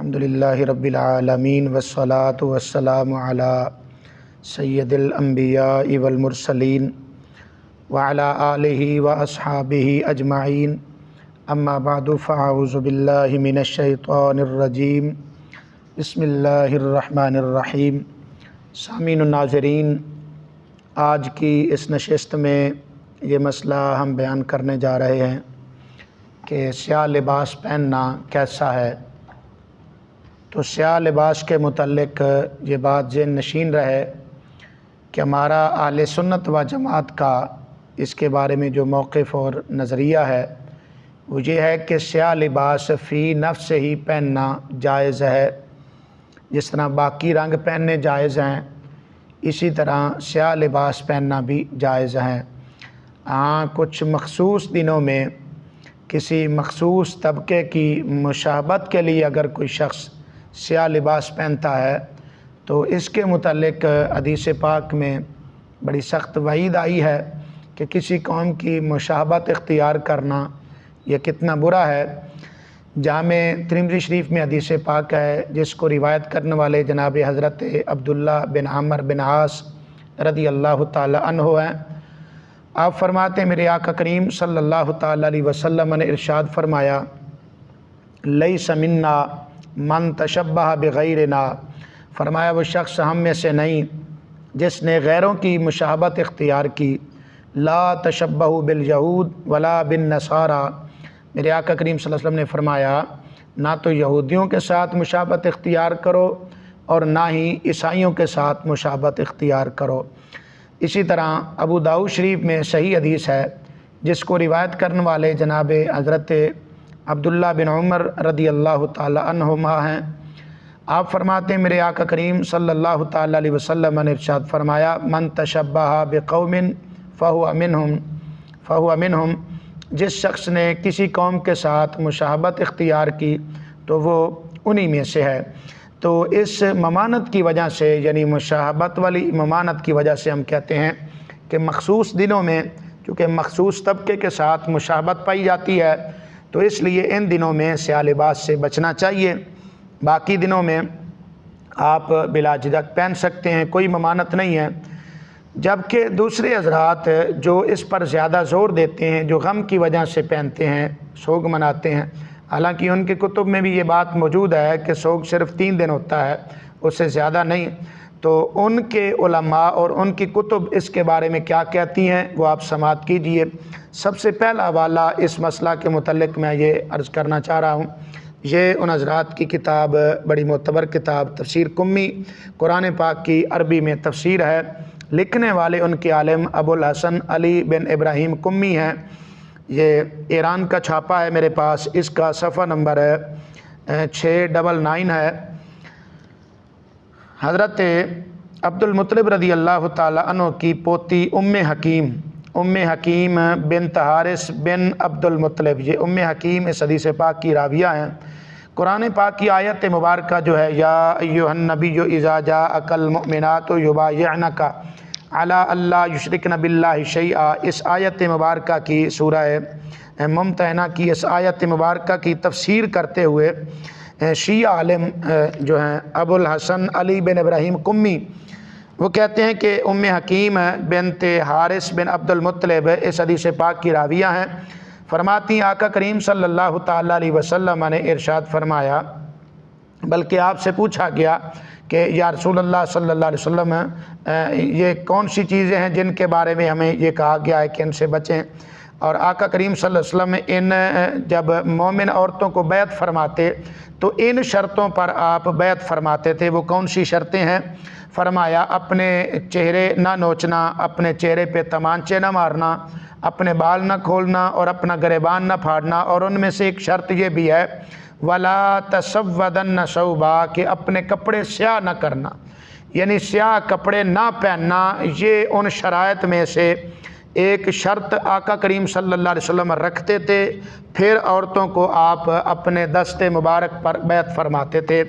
الحمدللہ رب العالمین والصلاة والسلام علی سید الانبیاء والمرسلین وعلی آلہ واصحابہ اجمعین اما بعد فاعوذ باللہ من الشیطان الرجیم بسم اللہ الرحمن الرحیم۔ سامعین و ناظرین، آج کی اس نشست میں یہ مسئلہ ہم بیان کرنے جا رہے ہیں کہ سیاہ لباس پہننا کیسا ہے۔ تو سیاہ لباس کے متعلق یہ بات ذہن نشین رہے کہ ہمارا اہل سنت و جماعت کا اس کے بارے میں جو موقف اور نظریہ ہے وہ یہ ہے کہ سیاہ لباس فی نفس ہی پہننا جائز ہے۔ جس طرح باقی رنگ پہننے جائز ہیں، اسی طرح سیاہ لباس پہننا بھی جائز ہیں۔ ہاں، کچھ مخصوص دنوں میں کسی مخصوص طبقے کی مشابہت کے لیے اگر کوئی شخص سیاہ لباس پہنتا ہے تو اس کے متعلق حدیث پاک میں بڑی سخت وعید آئی ہے کہ کسی قوم کی مشابہت اختیار کرنا یہ کتنا برا ہے۔ جامع ترمذی شریف میں حدیث پاک ہے جس کو روایت کرنے والے جناب حضرت عبداللہ بن عمرو بن عاص رضی اللہ تعالی عنہ ہیں۔ آپ فرماتے ہیں میرے آقا کریم صلی اللہ تعالی علیہ وسلم نے ارشاد فرمایا، لیس منا من تشبہ بغیرنا، فرمایا وہ شخص ہم میں سے نہیں جس نے غیروں کی مشابہت اختیار کی۔ لا تشبہوا بالیہود ولا بالنصارى، میرے آقا کریم صلی اللہ علیہ وسلم نے فرمایا نہ تو یہودیوں کے ساتھ مشابہت اختیار کرو اور نہ ہی عیسائیوں کے ساتھ مشابہت اختیار کرو۔ اسی طرح ابو داؤد شریف میں صحیح حدیث ہے جس کو روایت کرنے والے جناب حضرت عبداللہ بن عمر رضی اللہ تعالی عنہما ہیں۔ آپ فرماتے ہیں میرے آقا کریم صلی اللہ تعالی علیہ وسلم نے ارشاد فرمایا، من تشبہ بقوم فہو منہم، جس شخص نے کسی قوم کے ساتھ مشابہت اختیار کی تو وہ انہی میں سے ہے۔ تو اس ممانت کی وجہ سے، یعنی مشابہت والی ممانت کی وجہ سے ہم کہتے ہیں کہ مخصوص دنوں میں چونکہ مخصوص طبقے کے ساتھ مشابہت پائی جاتی ہے تو اس لیے ان دنوں میں سیاہ لباس سے بچنا چاہیے۔ باقی دنوں میں آپ بلا جھجک پہن سکتے ہیں، کوئی ممانت نہیں ہے۔ جبکہ دوسرے حضرات جو اس پر زیادہ زور دیتے ہیں، جو غم کی وجہ سے پہنتے ہیں، سوگ مناتے ہیں، حالانکہ ان کے کتب میں بھی یہ بات موجود ہے کہ سوگ صرف 3 دن ہوتا ہے، اس سے زیادہ نہیں۔ تو ان کے علماء اور ان کی کتب اس کے بارے میں کیا کہتی ہیں وہ آپ سماعت کیجئے۔ سب سے پہلا حوالہ اس مسئلہ کے متعلق میں یہ عرض کرنا چاہ رہا ہوں، یہ ان حضرات کی کتاب، بڑی معتبر کتاب تفسیر قمی، قرآن پاک کی عربی میں تفسیر ہے۔ لکھنے والے ان کے عالم ابو الحسن علی بن ابراہیم قمی ہیں۔ یہ ایران کا چھاپا ہے میرے پاس، اس کا صفحہ نمبر 699 ہے۔ حضرت عبد المطلب رضی اللہ تعالی عنہ کی پوتی ام حکیم بنت حارث بن عبد المطلب، یہ ام حکیم اس حدیث پاک کی راویہ ہیں۔ قرآن پاک کی آیت مبارکہ جو ہے یا ایھا النبی اذا جاءک المؤمنات یبایعنک علی الا یشرکن باللہ شیئا، اس آیت مبارکہ کی سورہ ممتحنہ کی اس آیت مبارکہ کی تفسیر کرتے ہوئے شیعہ عالم جو ہیں ابو الحسن علی بن ابراہیم قمی، وہ کہتے ہیں کہ ام حکیم بنت حارث بن عبد المطلب اس حدیث پاک کی راویہ ہیں۔ فرماتی ہیں آقا کریم صلی اللہ تعالی علیہ وسلم نے ارشاد فرمایا، بلکہ آپ سے پوچھا گیا کہ یا رسول اللہ صلی اللہ علیہ وسلم یہ کون سی چیزیں ہیں جن کے بارے میں ہمیں یہ کہا گیا ہے کہ ان سے بچیں؟ اور آقا کریم صلی اللہ علیہ وسلم جب مومن عورتوں کو بیعت فرماتے تو ان شرطوں پر آپ بیعت فرماتے تھے۔ وہ کون سی شرطیں ہیں؟ فرمایا اپنے چہرے نہ نوچنا، اپنے چہرے پہ تمانچے نہ مارنا، اپنے بال نہ کھولنا اور اپنا گریبان نہ پھاڑنا، اور ان میں سے ایک شرط یہ بھی ہے وَلَا تَسَوَّدَنَّ ثَوْبًا، کہ اپنے کپڑے سیاہ نہ کرنا، یعنی سیاہ کپڑے نہ پہننا۔ یہ ان شرائط میں سے ایک شرط آقا کریم صلی اللہ علیہ وسلم رکھتے تھے، پھر عورتوں کو آپ اپنے دست مبارک پر بیعت فرماتے تھے۔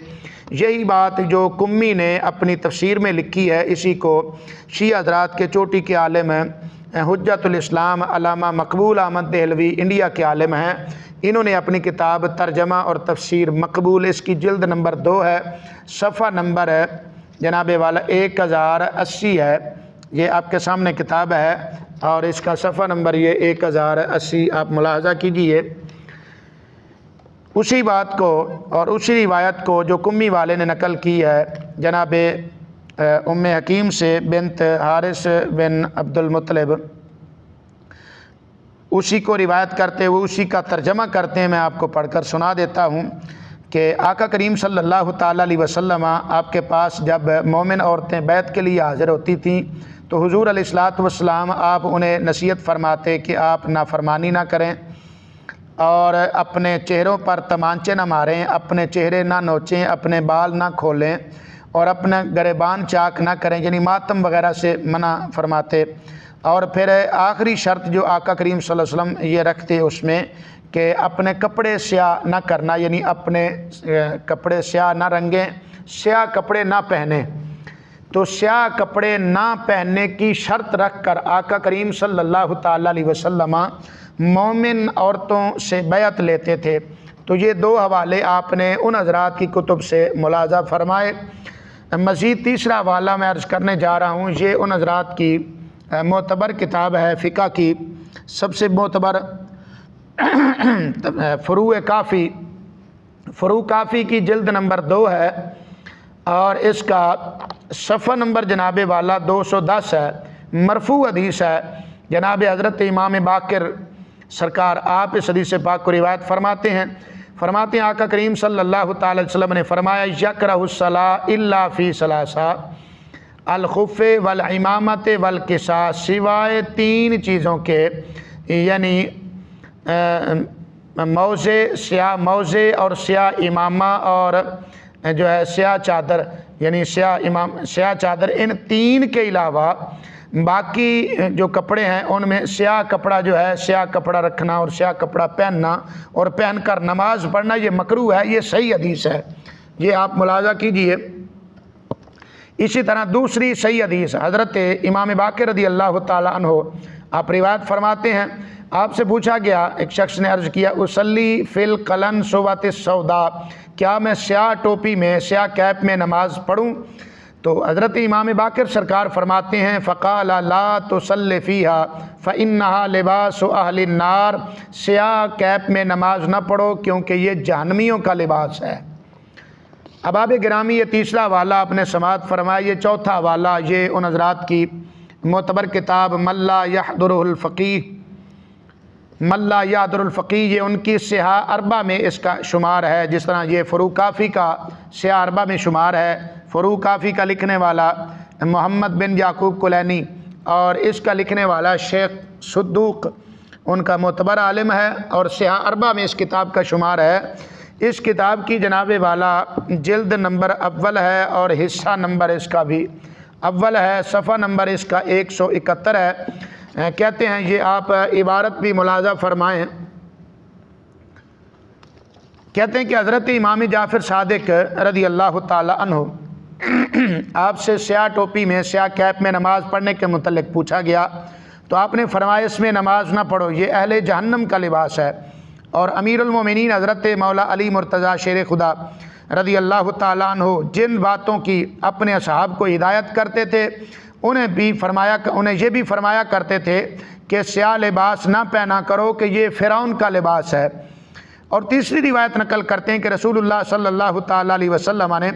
یہی بات جو قمی نے اپنی تفسیر میں لکھی ہے، اسی کو شیعہ حضرات کے چوٹی کے عالم حجت الاسلام علامہ مقبول احمد دہلوی انڈیا کے عالم ہیں، انہوں نے اپنی کتاب ترجمہ اور تفسیر مقبول، اس کی جلد نمبر 2 ہے، صفحہ نمبر جناب والا 1080 ہے، یہ آپ کے سامنے کتاب ہے اور اس کا صفحہ نمبر یہ 1080 آپ ملاحظہ کیجئے۔ اسی بات کو اور اسی روایت کو جو کمی والے نے نقل کی ہے جناب ام حکیم سے بنت حارث بن عبد المطلب، اسی کو روایت کرتے ہوئے اسی کا ترجمہ کرتے ہیں، میں آپ کو پڑھ کر سنا دیتا ہوں کہ آقا کریم صلی اللہ تعالیٰ علیہ وسلم آپ کے پاس جب مومن عورتیں بیعت کے لیے حاضر ہوتی تھیں تو حضور علیہ الصلوۃ والسلام آپ انہیں نصیحت فرماتے کہ آپ نافرمانی نہ کریں اور اپنے چہروں پر تمانچے نہ ماریں، اپنے چہرے نہ نوچیں، اپنے بال نہ کھولیں اور اپنا گریبان چاک نہ کریں، یعنی ماتم وغیرہ سے منع فرماتے۔ اور پھر آخری شرط جو آقا کریم صلی اللہ علیہ وسلم یہ رکھتے اس میں کہ اپنے کپڑے سیاہ نہ کرنا، یعنی اپنے کپڑے سیاہ نہ رنگیں، سیاہ کپڑے نہ پہنیں۔ تو سیاہ کپڑے نہ پہننے کی شرط رکھ کر آقا کریم صلی اللہ تعالیٰ علیہ وسلم مومن عورتوں سے بیعت لیتے تھے۔ تو یہ 2 حوالے آپ نے ان حضرات کی کتب سے ملاحظہ فرمائے۔ مزید تیسرا حوالہ میں عرض کرنے جا رہا ہوں، یہ ان حضرات کی معتبر کتاب ہے فقہ کی، سب سے معتبر فروع کافی کی جلد نمبر 2 ہے اور اس کا صفحہ نمبر جناب والا 210 ہے، مرفوع حدیث ہے۔ جناب حضرت امام باقر سرکار آپ اس حدیث پاک کو روایت فرماتے ہیں آقا کریم صلی اللہ تعالی وسلم نے فرمایا یکرہ الصلاۃ الا فی ثلاثہ الخف والعمامۃ والکساء، سوائے 3 چیزوں کے، یعنی موزے اور سیاہ امامہ اور جو ہے سیاہ چادر، یعنی سیاہ چادر، ان 3 کے علاوہ باقی جو کپڑے ہیں ان میں سیاہ کپڑا جو ہے سیاہ کپڑا رکھنا اور سیاہ کپڑا پہننا اور پہن کر نماز پڑھنا یہ مکروہ ہے، یہ صحیح حدیث ہے، یہ آپ ملاحظہ کیجئے۔ اسی طرح دوسری صحیح حدیث حضرت امام باقر رضی اللہ تعالیٰ عنہ آپ روایت فرماتے ہیں، آپ سے پوچھا گیا، ایک شخص نے عرض کیا اصلی فی القلن صوبۃ السوداء، کیا میں سیاہ ٹوپی میں سیاہ کیپ میں نماز پڑھوں؟ تو حضرت امام باقر سرکار فرماتے ہیں فقال لا تصلی فیہا فانہا لباس اہل النار، سیاہ کیپ میں نماز نہ پڑھو کیونکہ یہ جہنمیوں کا لباس ہے۔ احباب گرامی، یہ تیسرا حوالہ آپ نے سماعت فرمایا۔ یہ چوتھا حوالہ یہ ان حضرات کی معتبر کتاب من لا یحضرہ الفقیہ، یہ ان کی سیاہ اربع میں اس کا شمار ہے، جس طرح یہ فروع کافی کا سیاہ اربع میں شمار ہے۔ فروع کافی کا لکھنے والا محمد بن یعقوب کلینی اور اس کا لکھنے والا شیخ صدوق، ان کا معتبر عالم ہے اور سیاہ اربع میں اس کتاب کا شمار ہے۔ اس کتاب کی جناب والا جلد نمبر اول ہے اور حصہ نمبر اس کا بھی اول ہے، صفحہ نمبر اس کا 171 ہے۔ کہتے ہیں یہ آپ عبارت بھی ملاحظہ فرمائیں، کہتے ہیں کہ حضرت امام جعفر صادق رضی اللہ تعالی عنہ آپ سے سیاہ ٹوپی میں سیاہ کیپ میں نماز پڑھنے کے متعلق پوچھا گیا تو آپ نے فرمایا اس میں نماز نہ پڑھو، یہ اہل جہنم کا لباس ہے۔ اور امیر المومنین حضرت مولا علی مرتضیٰ شیر خدا رضی اللہ تعالیٰ عنہ جن باتوں کی اپنے اصحاب کو ہدایت کرتے تھے انہیں یہ بھی فرمایا کرتے تھے کہ سیاہ لباس نہ پہنا کرو کہ یہ فرعون کا لباس ہے۔ اور تیسری روایت نقل کرتے ہیں کہ رسول اللہ صلی اللہ تعالیٰ علیہ وسلم نے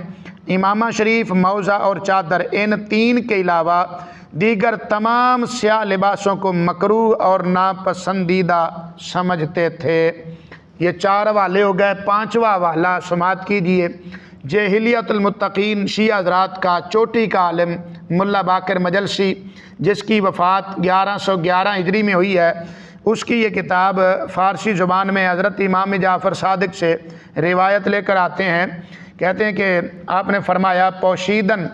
امامہ شریف، موزہ اور چادر، ان 3 کے علاوہ دیگر تمام سیاہ لباسوں کو مکروہ اور ناپسندیدہ سمجھتے تھے۔ یہ 4 حوالے ہو گئے۔ 5واں حوالہ سماعت کیجئے، جاہلیت المتقین شیعہ حضرات کا چوٹی کا عالم ملا باقر مجلسی، جس کی وفات 1111 ہجری میں ہوئی ہے، اس کی یہ کتاب فارسی زبان میں حضرت امام جعفر صادق سے روایت لے کر آتے ہیں۔ کہتے ہیں کہ آپ نے فرمایا پوشیدن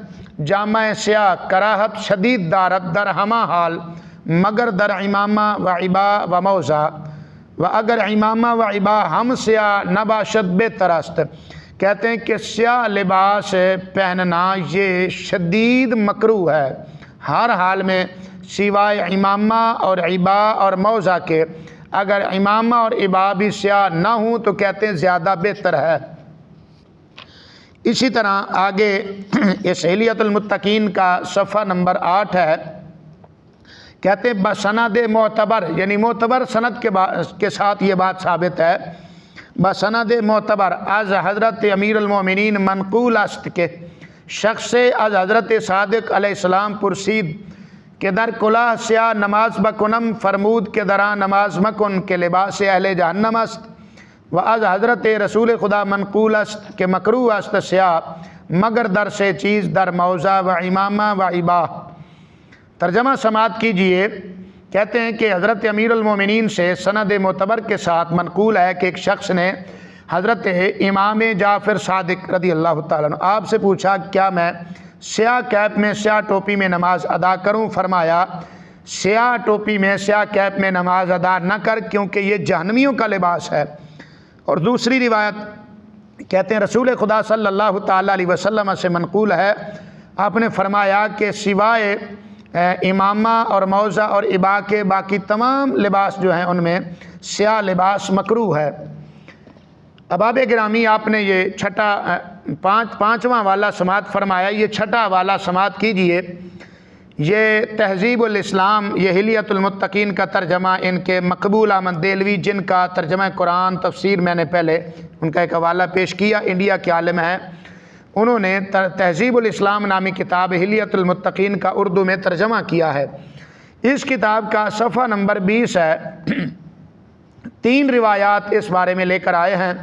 جامع سیاہ کراہت شدید دارت در ہمہ حال مگر در امامہ و عبا و موزہ و اگر امامہ و عبا ہم سیاہ نباشد بے ترست۔ کہتے ہیں کہ سیاہ لباس پہننا یہ شدید مکروہ ہے، ہر حال میں سوائے امامہ اور عبا اور موضع کے، اگر امامہ اور عبا بھی سیاہ نہ ہوں تو کہتے ہیں زیادہ بہتر ہے۔ اسی طرح آگے اس حلیۃ المتقین کا صفحہ نمبر 8 ہے، کہتے ہیں بسند معتبر، یعنی معتبر سند کے ساتھ یہ بات ثابت ہے، بسند معتبر از حضرت امیر المومنین منقول است کہ شخص سے از حضرت صادق علیہ السلام پرسید کہ در کلاه سیاه نماز بکنم، فرمود کہ درا نماز مکن کہ لباس اہل جہنم است، و از حضرت رسول خدا منقول است کہ مکروہ است سیاہ مگر در سے چیز در موضع و امامہ و عبا۔ ترجمہ سماعت کیجئے، کہتے ہیں کہ حضرت امیر المومنین سے سند معتبر کے ساتھ منقول ہے کہ ایک شخص نے حضرت امام جعفر صادق رضی اللہ تعالیٰ عنہ آپ سے پوچھا کیا میں سیاہ کیپ میں سیاہ ٹوپی میں نماز ادا کروں؟ فرمایا سیاہ ٹوپی میں سیاہ کیپ میں نماز ادا نہ کر، کیونکہ یہ جہنمیوں کا لباس ہے۔ اور دوسری روایت کہتے ہیں رسول خدا صلی اللہ تعالیٰ علیہ وسلم سے منقول ہے، آپ نے فرمایا کہ سوائے امامہ اور موضع اور عبا کے باقی تمام لباس جو ہیں ان میں سیاہ لباس مکروہ ہے۔ احباب گرامی، آپ نے یہ پانچواں والا سماعت فرمایا، یہ چھٹا والا سماعت کیجئے۔ یہ تہذیب الاسلام، یہ حلیۃ المتقین کا ترجمہ ان کے مقبول احمد دہلوی، جن کا ترجمہ قرآن تفسیر میں نے پہلے ان کا ایک حوالہ پیش کیا، انڈیا کے عالم ہیں، انہوں نے تہذیب الاسلام نامی کتاب حلیۃ المتقین کا اردو میں ترجمہ کیا ہے۔ اس کتاب کا صفحہ نمبر 20 ہے، 3 روایات اس بارے میں لے کر آئے ہیں۔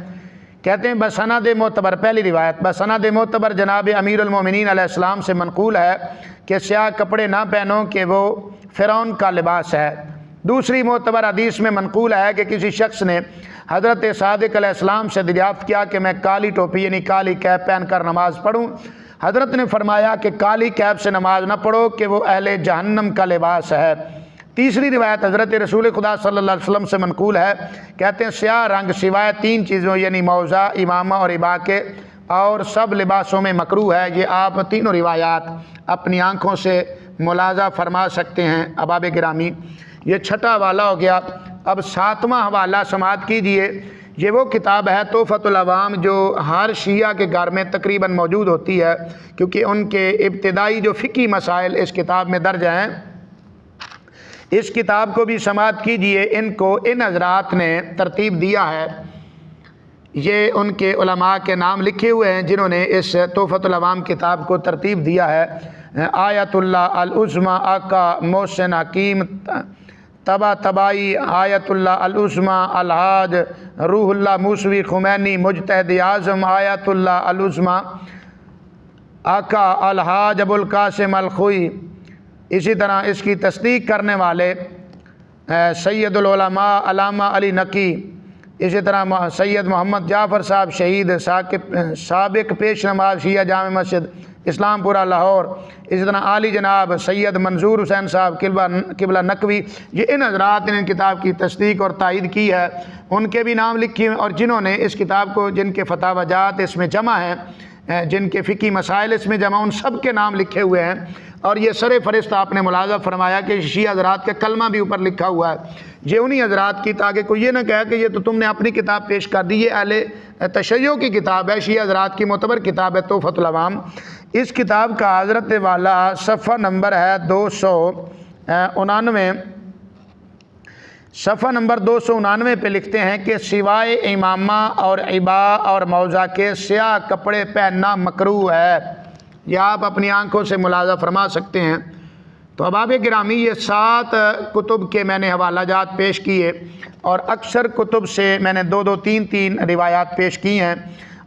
کہتے ہیں بسند معتبر، پہلی روایت بسند معتبر جناب امیر المومنین علیہ السلام سے منقول ہے کہ سیاہ کپڑے نہ پہنو کہ وہ فرعون کا لباس ہے۔ دوسری معتبر حدیث میں منقول ہے کہ کسی شخص نے حضرت صادق علیہ السلام سے دریافت کیا کہ میں کالی ٹوپی یعنی کالی کیپ پہن کر نماز پڑھوں؟ حضرت نے فرمایا کہ کالی کیپ سے نماز نہ پڑھو کہ وہ اہل جہنم کا لباس ہے۔ تیسری روایت حضرت رسول خدا صلی اللہ علیہ وسلم سے منقول ہے، کہتے ہیں سیاہ رنگ سوائے 3 چیزوں یعنی موضع، امامہ اور عبا کے اور سب لباسوں میں مکروہ ہے۔ یہ آپ تینوں روایات اپنی آنکھوں سے ملاحظہ فرما سکتے ہیں۔ احباب گرامی، یہ چھٹا والا ہو گیا۔ اب 7واں حوالہ سماعت کیجئے۔ یہ وہ کتاب ہے تحفۃ العوام جو ہر شیعہ کے گھر میں تقریباً موجود ہوتی ہے، کیونکہ ان کے ابتدائی جو فقہی مسائل اس کتاب میں درج ہیں۔ اس کتاب کو بھی سماعت کیجئے۔ ان کو ان حضرات نے ترتیب دیا ہے، یہ ان کے علماء کے نام لکھے ہوئے ہیں جنہوں نے اس تحفۃ العوام کتاب کو ترتیب دیا ہے۔ آیت اللہ العظمی آقا محسن حکیم طباطبائی، آیت اللہ العظمی الحاج روح اللہ موسوی خمینی مجتہد اعظم، آیت اللہ العظمی آقا الحاج ابو القاسم الخوئی۔ اسی طرح اس کی تصدیق کرنے والے سید العلماء علامہ علی نقی، اسی طرح سید محمد جعفر صاحب شہید سابق پیش نماز شیعہ جامع مسجد اسلام پورہ لاہور، اسی طرح عالی جناب سید منظور حسین صاحب قبلہ نقوی۔ یہ ان حضرات نے ان کتاب کی تصدیق اور تائید کی ہے، ان کے بھی نام لکھے ہیں، اور جنہوں نے اس کتاب کو، جن کے فتاوی جات اس میں جمع ہیں، جن کے فقہی مسائل اس میں جمع، ان سب کے نام لکھے ہوئے ہیں۔ اور یہ سر فہرست آپ نے ملاحظہ فرمایا کہ شیعہ حضرات کا کلمہ بھی اوپر لکھا ہوا ہے۔ یہ انہی حضرات کی، تاکہ کوئی یہ نہ کہے کہ یہ تو تم نے اپنی کتاب پیش کر دی، یہ اہل تشیع کی کتاب ہے، شیعہ حضرات کی معتبر کتاب ہے تحفۃ العوام۔ اس کتاب کا حضرت والا صفحہ نمبر ہے 299، صفحہ نمبر 299 پہ لکھتے ہیں کہ سوائے امامہ اور عبا اور موضع کے سیاہ کپڑے پہننا مکروہ ہے۔ یہ آپ اپنی آنکھوں سے ملاحظہ فرما سکتے ہیں۔ تو احباب گرامی، یہ 7 کتب کے میں نے حوالہ جات پیش کیے، اور اکثر کتب سے میں نے 2 3 روایات پیش کی ہیں،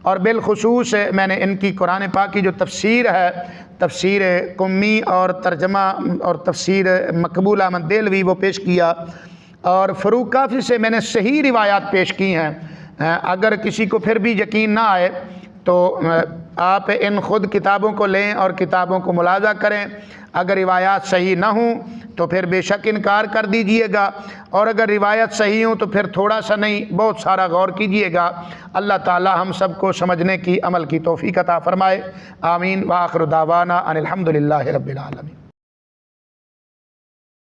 اور بالخصوص میں نے ان کی قرآن پاک کی جو تفسیر ہے، تفسیر قمی اور ترجمہ اور تفسیر مقبول احمد دہلوی، وہ پیش کیا، اور فروق کافی سے میں نے صحیح روایات پیش کی ہیں۔ اگر کسی کو پھر بھی یقین نہ آئے تو آپ ان خود کتابوں کو لیں اور کتابوں کو ملاحظہ کریں۔ اگر روایات صحیح نہ ہوں تو پھر بے شک انکار کر دیجئے گا، اور اگر روایت صحیح ہوں تو پھر تھوڑا سا نہیں بہت سارا غور کیجئے گا۔ اللہ تعالی ہم سب کو سمجھنے کی، عمل کی توفیق عطا فرمائے۔ آمین۔ وآخر دعوانا ان الحمدللہ رب العالمین۔